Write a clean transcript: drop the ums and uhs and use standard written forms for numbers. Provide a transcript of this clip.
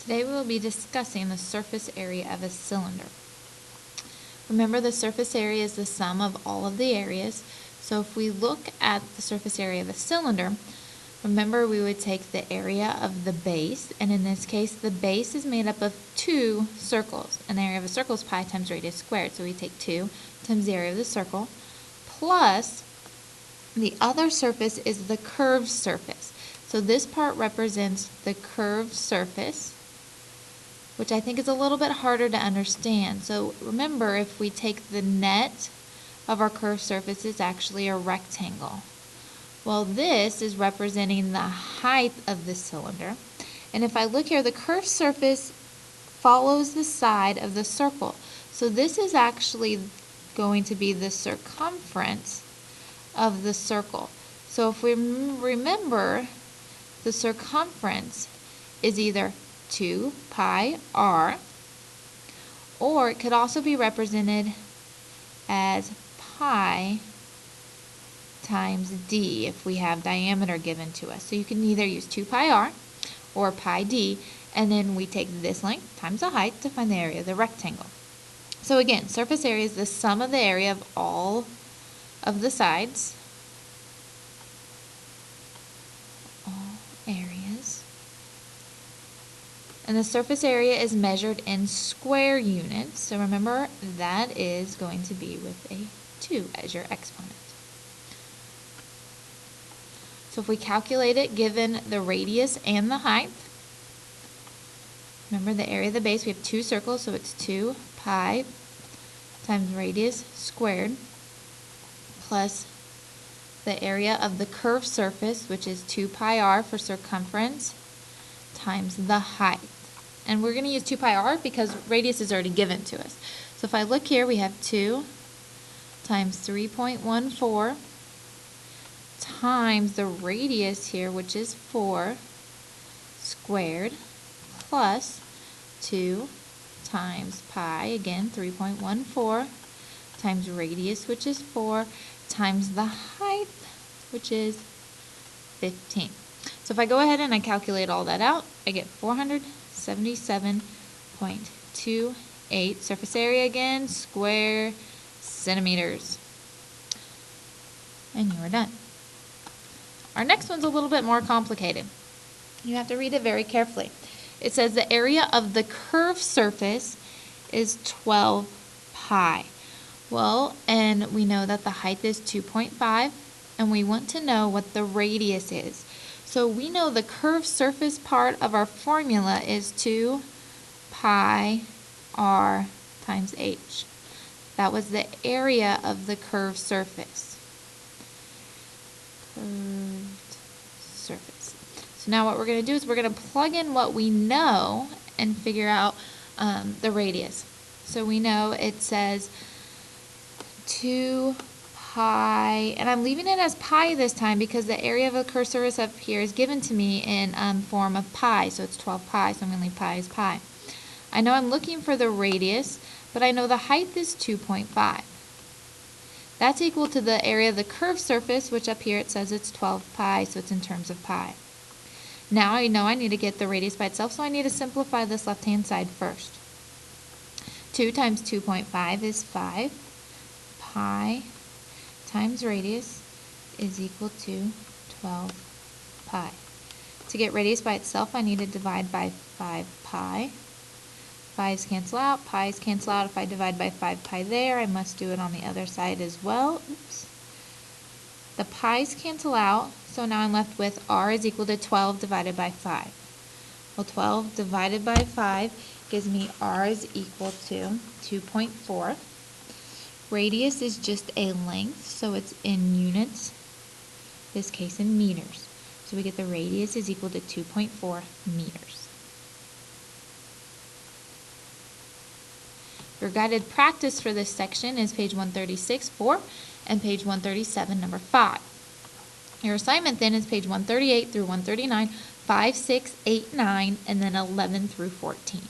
Today we will be discussing the surface area of a cylinder. Remember, the surface area is the sum of all of the areas. So if we look at the surface area of a cylinder, remember we would take the area of the base, and in this case the base is made up of two circles, and the area of a circle is pi times radius squared. So we take 2 times the area of the circle, plus the other surface is the curved surface. So this part represents the curved surface, which I think is a little bit harder to understand. So remember, if we take the net of our curved surface, it's actually a rectangle. Well, this is representing the height of the cylinder. And if I look here, the curved surface follows the side of the circle. So this is actually going to be the circumference of the circle. So if we remember, the circumference is either 2 pi r, or it could also be represented as pi times d if we have diameter given to us. So you can either use 2 pi r or pi d, and then we take this length times the height to find the area of the rectangle. So again, surface area is the sum of the area of all of the sides, all areas. And the surface area is measured in square units. So remember, that is going to be with a 2 as your exponent. So if we calculate it given the radius and the height, remember the area of the base, we have two circles, so it's 2 pi times radius squared plus the area of the curved surface, which is 2 pi r for circumference, times the height. And we're going to use 2 pi r because radius is already given to us. So if I look here, we have 2 times 3.14 times the radius here, which is 4 squared, plus 2 times pi, again 3.14, times radius, which is 4, times the height, which is 15. So if I go ahead and I calculate all that out, I get 477.28. Surface area again, square centimeters. And you are done. Our next one's a little bit more complicated. You have to read it very carefully. It says the area of the curved surface is 12 pi. Well, and we know that the height is 2.5, and we want to know what the radius is. So we know the curved surface part of our formula is 2 pi r times h. That was the area of the curved surface. Curved surface. So now what we're going to do is we're going to plug in what we know and figure out the radius. So we know it says 2 pi, and I'm leaving it as pi this time because the area of the curved surface up here is given to me in form of pi, so it's 12 pi, so I'm going to leave pi as pi. I know I'm looking for the radius, but I know the height is 2.5. That's equal to the area of the curved surface, which up here it says it's 12 pi, so it's in terms of pi. Now I know I need to get the radius by itself, so I need to simplify this left-hand side first. 2 times 2.5 is 5. Pi times radius is equal to 12 pi. To get radius by itself, I need to divide by 5 pi. Pi's cancel out, pi's cancel out. If I divide by 5 pi there, I must do it on the other side as well. Oops. The pi's cancel out, so now I'm left with r is equal to 12 divided by 5. Well, 12 divided by 5 gives me r is equal to 2.4. Radius is just a length, so it's in units, in this case in meters. So we get the radius is equal to 2.4 meters. Your guided practice for this section is page 136, 4, and page 137, number 5. Your assignment then is page 138 through 139, 5, 6, 8, 9, and then 11 through 14.